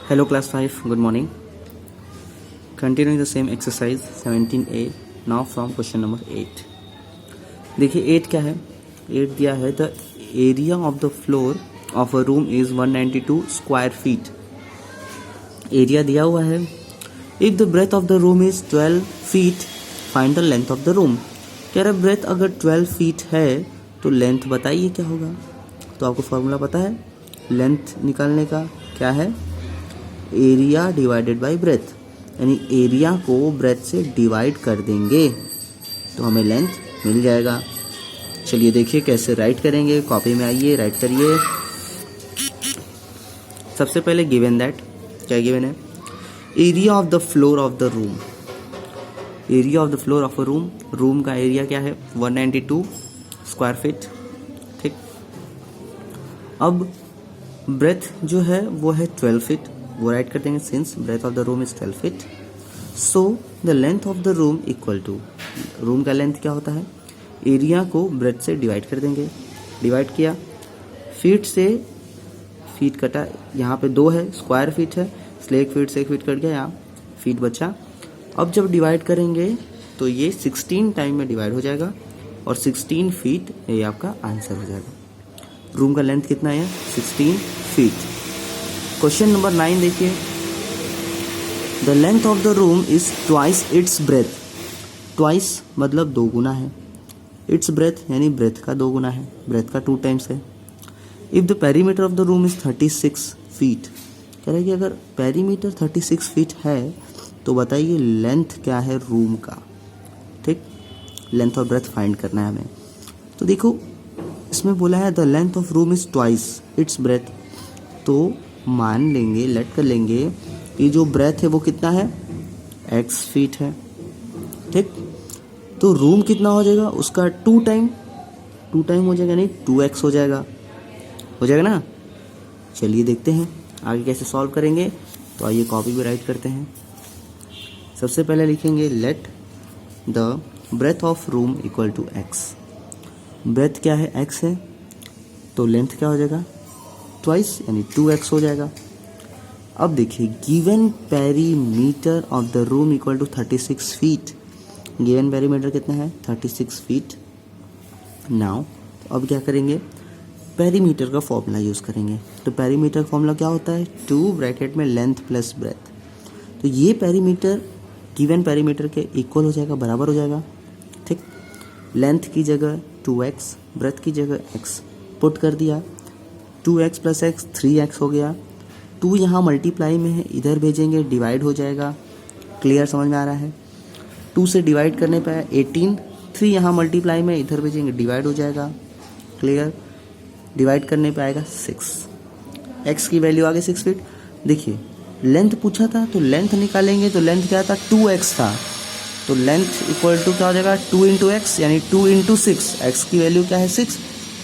Hello class 5, good morning. Continuing the same exercise 17a, now from question number 8. देखिए 8 क्या है? 8 दिया है the area of the floor of a room is 192 square feet. Area दिया हुआ है. If the breadth of the room is 12 feet, find the length of the room. कह रहा है breadth अगर 12 feet है तो लेंथ बताइए क्या होगा. तो आपको फॉर्मूला पता है लेंथ निकालने का. क्या है? एरिया डिवाइडेड बाय ब्रेथ, यानी एरिया को ब्रेथ से डिवाइड कर देंगे तो हमें लेंथ मिल जाएगा. चलिए देखिए कैसे राइट करेंगे. कॉपी में आइए, राइट करिए. सबसे पहले गिवन दैट, क्या गिवन है? Area of the floor of the room. Area of the floor of a room. Room का एरिया क्या है? 192 स्क्वायर फीट. ठीक. अब ब्रेथ जो है वो है 12 फीट, वो राइट कर देंगे since breadth of the room is 12 feet. So the length of the room equal to, room का लेंथ क्या होता है? एरिया को ब्रेथ से डिवाइड कर देंगे. डिवाइड किया, फीट से फीट कटा, यहाँ पे 2 है, स्क्वायर फीट है, इसलिए 1 फीट से 1 फीट कट गया, यहाँ फीट बचा. अब जब डिवाइड करेंगे तो ये 16 टाइम में डिवाइड हो जाएगा और 16 फीट ये आपका आंसर हो जाएगा. रूम का लेंथ कितना है? 16 फीट. क्वेश्चन नंबर 9 देखिए. The length of the room is twice its breath. Twice मतलब 2 गुना है. इट्स ब्रेथ यानी ब्रेथ का 2 गुना है, ब्रेथ का 2 टाइम्स है. If the perimeter of the room is 36 feet. कह रहा है कि अगर पेरीमीटर 36 फीट है तो बताइए लेंथ क्या है रूम का. ठीक, लेंथ और ब्रेथ फाइंड करना है हमें. तो देखो इसमें बोला है the length of room is twice its breath, तो मान लेंगे, लेट कर लेंगे कि जो ब्रेथ है वो कितना है? x फीट है. ठीक, तो रूम कितना हो जाएगा? उसका 2 टाइम हो जाएगा, नहीं 2x हो जाएगा. हो जाएगा ना. चलिए देखते हैं आगे कैसे सॉल्व करेंगे. तो आइए कॉपी पे राइट करते हैं. सबसे पहले लिखेंगे let the breadth of room equal to x. Breadth क्या है? x है, तो लेंथ क्या हो जाएगा? ट्वाइस यानी 2x हो जाएगा. अब देखिए given perimeter of the room equal to 36 feet. Given perimeter कितना है? 36 फीट. नाउ अब क्या करेंगे? पेरीमीटर का फॉर्मूला यूज़ करेंगे. तो पेरीमीटर का फॉर्मूला क्या होता है? 2 ब्रैकेट में लेंथ प्लस ब्रेथ. तो ये पेरीमीटर गिवन पेरीमीटर के इक्वल हो जाएगा, बराबर हो जाएगा. ठीक, लेंथ की जगह 2x, ब्रेथ की जगह x पुट कर दिया. 2x प्लस x 3x हो गया. 2 यहाँ मल्टीप्लाई में है, इधर भेजेंगे डिवाइड हो जाएगा. क्लियर, समझ में आ रहा है? 2 से डिवाइड करने पर 18, 3 यहाँ मल्टीप्लाई में, इधर भेजेंगे डिवाइड हो जाएगा. क्लियर, डिवाइड करने पे आएगा 6. x की वैल्यू आ गई 6 फीट. देखिए लेंथ पूछा था तो लेंथ निकालेंगे तो लेंथ क्या था? 2x था. तो लेंथ इक्वल टू क्या हो जाएगा? 2 इंटू एक्स यानी 2 इंटू 6. x की वैल्यू क्या है? 6,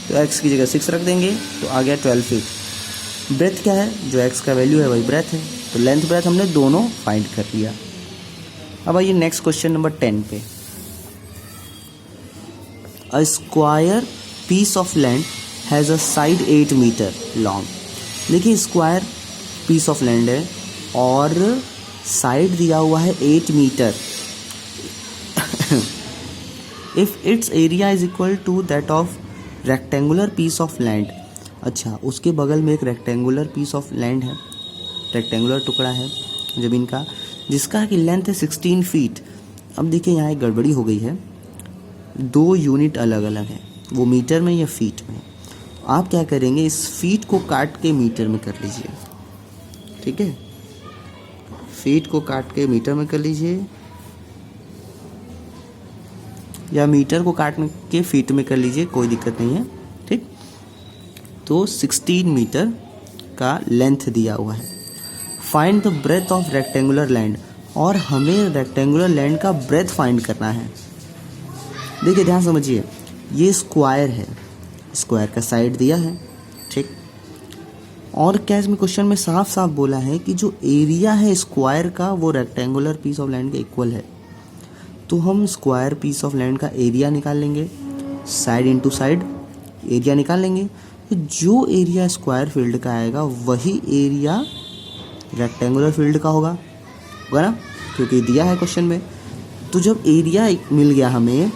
तो x की जगह 6 रख देंगे तो आ गया 12 फीट. ब्रेथ क्या है? जो x का वैल्यू है वही ब्रेथ है. तो लेंथ ब्रेथ हमने दोनों फाइंड कर लिया. अब आइए नेक्स्ट क्वेश्चन नंबर 10 पे. A square piece of land has a side 8 metre long. देखिए स्क्वायर पीस ऑफ लैंड है और साइड दिया हुआ है 8 metre. If it's area is equal to that of rectangular piece of land. अच्छा, उसके बगल में एक रेक्टेंगुलर पीस ऑफ लैंड है, रेक्टेंगुलर टुकड़ा है ज़मीन का, जिसका कि लेंथ है 16 फीट. अब देखिए यहाँ एक गड़बड़ी हो गई है. 2 यूनिट अलग अलग है, वो मीटर में या फीट में. आप क्या करेंगे? इस फीट को काट के मीटर में कर लीजिए. ठीक है, फीट को काट के मीटर में कर लीजिए या मीटर को काट के फीट में कर लीजिए, कोई दिक्कत नहीं है. ठीक, तो 16 मीटर का लेंथ दिया हुआ है. Find the breadth of rectangular land, और हमें रेक्टेंगुलर लैंड का ब्रेथ फाइंड करना है. देखिए ध्यान समझिए, ये स्क्वायर है, स्क्वायर का साइड दिया है. ठीक, और क्या इसमें क्वेश्चन में साफ साफ बोला है कि जो एरिया है स्क्वायर का वो रेक्टेंगुलर पीस ऑफ लैंड के इक्वल है. तो हम स्क्वायर पीस ऑफ लैंड का एरिया निकाल लेंगे, साइड इंटू साइड एरिया निकाल लेंगे. तो जो एरिया स्क्वायर फील्ड का आएगा वही एरिया रेक्टेंगुलर फील्ड का होगा ना, क्योंकि दिया है क्वेश्चन में। तो जब एरिया मिल गया हमें,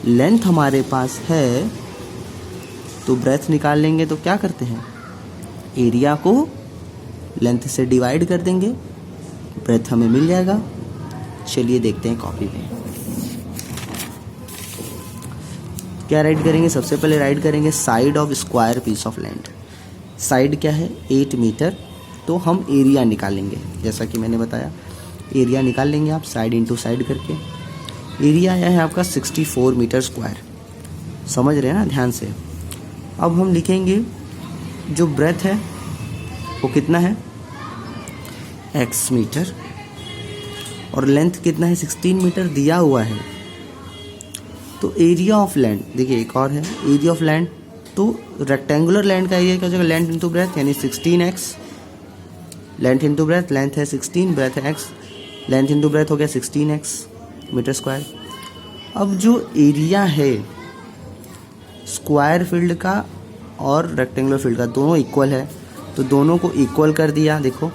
लेंथ हमारे पास है, तो ब्रेथ निकाल लेंगे। तो क्या करते हैं, एरिया को लेंथ से डिवाइड कर देंगे, ब्रेथ हमें मिल जाएगा। चलिए देखते हैं कॉपी में क्या राइट करेंगे। सबसे पहले राइट करेंगे side of square piece of land. Side क्या है, 8 मीटर। तो हम एरिया निकालेंगे, जैसा कि मैंने बताया एरिया निकाल लेंगे आप साइड इंटू साइड करके। एरिया आया है आपका 64 मीटर स्क्वायर, समझ रहे हैं ना ध्यान से। अब हम लिखेंगे जो ब्रेथ है वो कितना है, x मीटर, और लेंथ कितना है, 16 मीटर दिया हुआ है। तो एरिया ऑफ लैंड, देखिए एक और है एरिया ऑफ लैंड। तो रेक्टेंगुलर लैंड का एरिया क्या हो जाएगा, लेंथ इंटू ब्रेथ, यानी 16x। Length into breadth, length है 16, ब्रेथ है x, लेंथ इंटू ब्रेथ हो गया 16x मीटर स्क्वायर। अब जो एरिया है स्क्वायर फील्ड का और रेक्टेंगुलर फील्ड का दोनों इक्वल है, तो दोनों को इक्वल कर दिया, देखो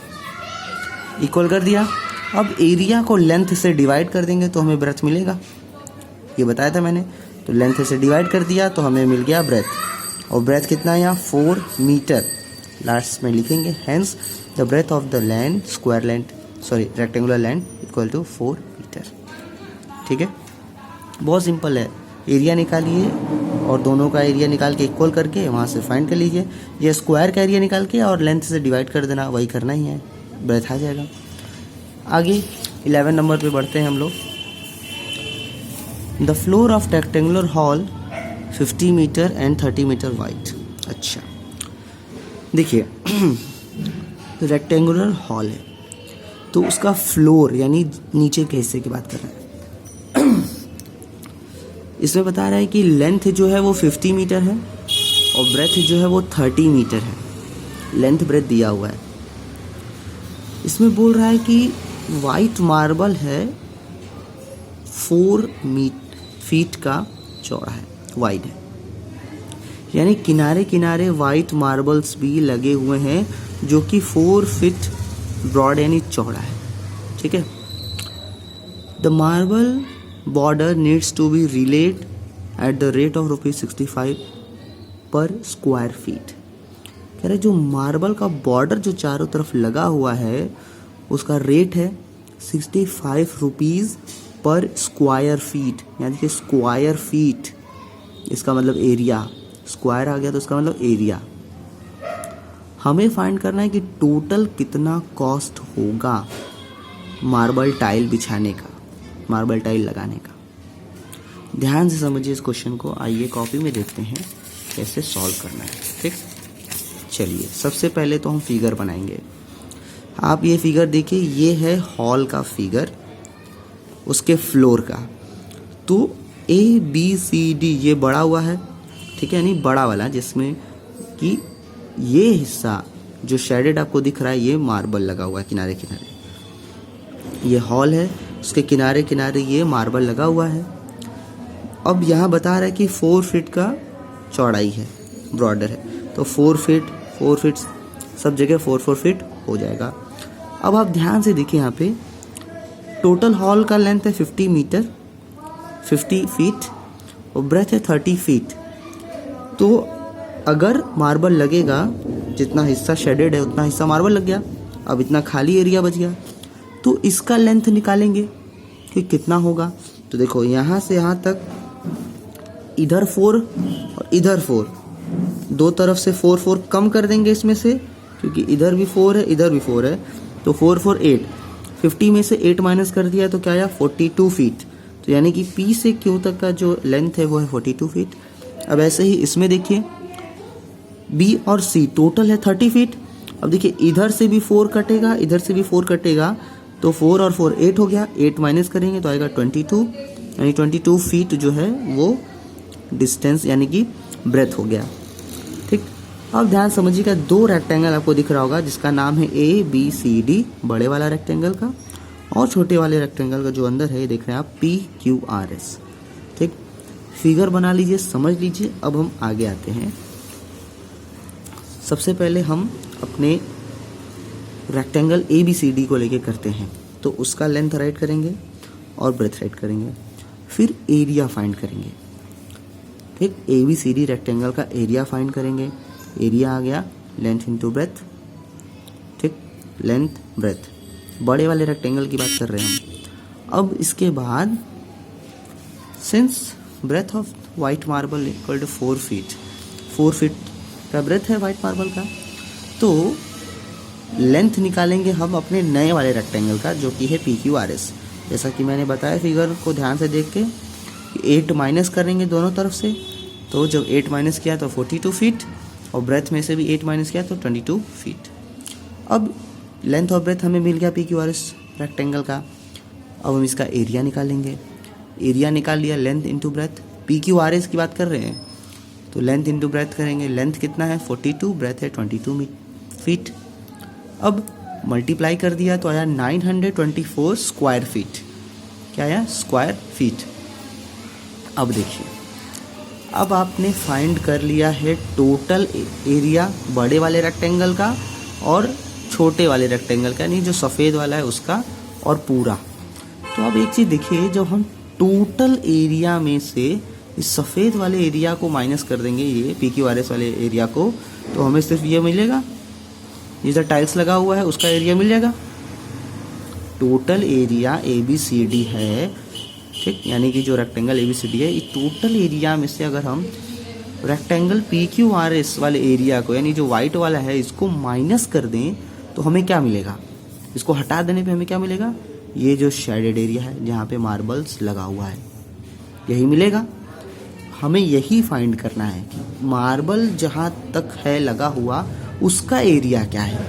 इक्वल कर दिया। अब एरिया को लेंथ से डिवाइड कर देंगे तो हमें ब्रेथ मिलेगा, ये बताया था मैंने। तो लेंथ से डिवाइड कर दिया तो हमें मिल गया ब्रेथ। और ब्रेथ कितना है यहाँ, 4 मीटर। लास्ट में लिखेंगे hence the breadth of the land square land, sorry rectangular land equal to 4 metre. ठीक है, बहुत सिंपल है। एरिया निकालिए और दोनों का एरिया निकाल के इक्वल करके वहाँ से फाइंड कर लीजिए। ये स्क्वायर का एरिया निकाल के और लेंथ से डिवाइड कर देना, वही करना ही है, ब्रेथ आ जाएगा। आगे 11 नंबर पे बढ़ते हैं हम लोग। The floor of rectangular hall 50 metre and 30 metre wide. अच्छा देखिए रेक्टेंगुलर हॉल है तो उसका फ्लोर यानी नीचे के हिस्से की बात कर रहे हैं। इसमें बता रहा है कि लेंथ जो है वो 50 मीटर है और ब्रेथ जो है वो 30 मीटर है। लेंथ ब्रेथ दिया हुआ है। इसमें बोल रहा है कि वाइट मार्बल है 4 फीट का चौड़ा है, वाइड है, यानी किनारे किनारे वाइट मार्बल्स भी लगे हुए हैं जो कि 4 फीट ब्रॉड यानी चौड़ा है। ठीक है, the marble border needs to be relaid at the rate of ₹65 per square feet. कह रहे जो मार्बल का बॉर्डर जो चारों तरफ लगा हुआ है उसका रेट है 65 रुपीज़ पर स्क्वायर फीट, यानी कि स्क्वायर फीट इसका मतलब एरिया, स्क्वायर आ गया तो इसका मतलब एरिया। हमें फाइंड करना है कि टोटल कितना कॉस्ट होगा मार्बल टाइल बिछाने का, मार्बल टाइल लगाने का। ध्यान से समझिए इस क्वेश्चन को। आइए कॉपी में देखते हैं कैसे सॉल्व करना है। ठीक, चलिए सबसे पहले तो हम फिगर बनाएंगे। आप ये फिगर देखिए, ये है हॉल का फिगर, उसके फ्लोर का। तो ABCD ये बड़ा हुआ है, ठीक है, यानी बड़ा वाला, जिसमें कि ये हिस्सा जो शेडेड आपको दिख रहा है ये मार्बल लगा हुआ है किनारे किनारे। ये हॉल है, उसके किनारे किनारे ये मार्बल लगा हुआ है। अब यहाँ बता रहा है कि 4 फीट का चौड़ाई है, ब्रॉडर है, तो 4 फीट सब जगह 4 फीट हो जाएगा। अब आप ध्यान से देखिए, यहाँ पे टोटल हॉल का लेंथ है 50 फीट और ब्रेथ है 30 फीट। तो अगर मार्बल लगेगा, जितना हिस्सा शेडेड है उतना हिस्सा मार्बल लग गया, अब इतना खाली एरिया बच गया, तो इसका लेंथ निकालेंगे कि कितना होगा। तो देखो यहाँ से यहाँ तक इधर 4 और इधर 4, दो तरफ से 4 कम कर देंगे इसमें से, क्योंकि इधर भी 4 है इधर भी 4 है, तो 4 4 8, 50 में से 8 माइनस कर दिया तो क्या आया 42 फीट। तो यानी कि P से Q तक का जो लेंथ है वो है 42 फीट। अब ऐसे ही इसमें देखिए B और C टोटल है 30 फीट। अब देखिए इधर से भी 4 कटेगा, इधर से भी 4 कटेगा, तो 4 और 4 8 हो गया, 8 माइनस करेंगे तो आएगा 22, यानी 22 फीट जो है वो डिस्टेंस यानी कि ब्रेथ हो गया। ठीक, अब ध्यान समझिएगा, 2 रेक्टेंगल आपको दिख रहा होगा जिसका नाम है ABCD, बड़े वाला रेक्टेंगल का, और छोटे वाले रेक्टेंगल का जो अंदर है ये देख रहे हैं आप PQRS। ठीक, फिगर बना लीजिए, समझ लीजिए। अब हम आगे आते हैं। सबसे पहले हम अपने रेक्टेंगल ABCD को लेके करते हैं, तो उसका लेंथ राइट करेंगे और ब्रेथ राइट करेंगे, फिर एरिया फाइंड करेंगे। ठीक, ABCD रेक्टेंगल का एरिया फाइंड करेंगे। एरिया आ गया लेंथ इंटू ब्रेथ। ठीक, लेंथ ब्रेथ, बड़े वाले रेक्टेंगल की बात कर रहे हैं हम। अब इसके बाद since breadth of white marble equal to 4 feet, 4 feet का ब्रेथ है वाइट मार्बल का, तो लेंथ निकालेंगे हम अपने नए वाले रेक्टेंगल का जो कि है PQRS। जैसा कि मैंने बताया फिगर को ध्यान से देख के, 8 माइनस करेंगे दोनों तरफ से, तो जब 8 माइनस किया तो 42 फीट और ब्रेथ में से भी 8 माइनस किया तो 22 फीट। अब लेंथ और ब्रेथ हमें मिल गया PQRS रेक्टेंगल का। अब हम इसका एरिया निकालेंगे। एरिया निकाल लिया, लेंथ इंटू ब्रेथ। PQRS की बात कर रहे हैं तो लेंथ इंटू ब्रेथ करेंगे। लेंथ कितना है 42, ब्रेथ है 22 फीट। अब मल्टीप्लाई कर दिया तो आया 924 स्क्वायर फीट। क्या आया? Square feet. अब देखिए, अब आपने फाइंड कर लिया है टोटल एरिया बड़े वाले रेक्टेंगल का और छोटे वाले रेक्टेंगल का, यानी जो सफ़ेद वाला है उसका और पूरा। तो अब एक चीज़ देखिए, जब हम टोटल एरिया में से इस सफ़ेद वाले एरिया को माइनस कर देंगे, ये PQRS वाले एरिया को, तो हमें सिर्फ ये मिलेगा, ये जो टाइल्स लगा हुआ है उसका एरिया मिल जाएगा। टोटल एरिया ABCD है, ठीक, यानी कि जो रेक्टेंगल ABCD है, इस टोटल एरिया में से अगर हम रेक्टेंगल PQRS वाले एरिया को, यानी जो वाइट वाला है, इसको माइनस कर दें तो हमें क्या मिलेगा? इसको हटा देने पे हमें क्या मिलेगा? ये जो शेडेड एरिया है जहाँ पे मार्बल्स लगा हुआ है, यही मिलेगा। हमें यही फाइंड करना है कि मार्बल जहाँ तक है लगा हुआ उसका एरिया क्या है।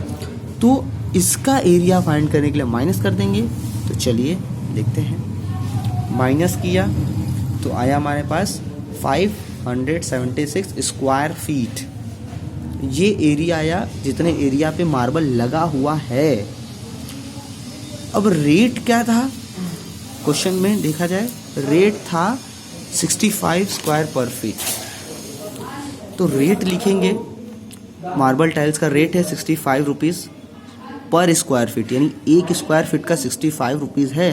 तो इसका एरिया फाइंड करने के लिए माइनस कर देंगे। तो चलिए देखते हैं। माइनस किया तो आया हमारे पास 576 स्क्वायर फीट। ये एरिया आया जितने एरिया पे मार्बल लगा हुआ है। अब रेट क्या था? क्वेश्चन में देखा जाए रेट था 65 स्क्वायर पर फीट। तो रेट लिखेंगे, मार्बल टाइल्स का रेट है 65 रुपीज़ पर स्क्वायर फीट, यानी एक स्क्वायर फीट का 65 रुपीज़ है।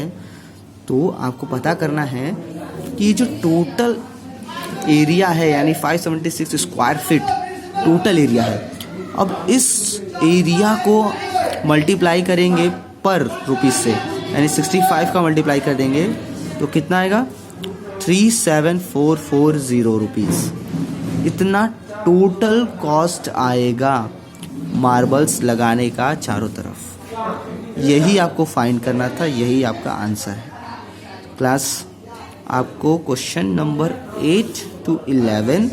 तो आपको पता करना है कि जो टोटल एरिया है, यानी 576 स्क्वायर फीट टोटल एरिया है। अब इस एरिया को मल्टीप्लाई करेंगे पर रुपीज़ से, यानी 65 का मल्टीप्लाई कर देंगे तो कितना आएगा? 37440 रुपीज़। इतना टोटल कॉस्ट आएगा मार्बल्स लगाने का चारों तरफ। यही आपको फाइंड करना था, यही आपका आंसर है। क्लास, आपको क्वेश्चन नंबर 8 to 11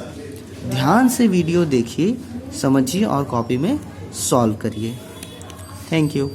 ध्यान से वीडियो देखिए, समझिए और कॉपी में सॉल्व करिए। Thank you.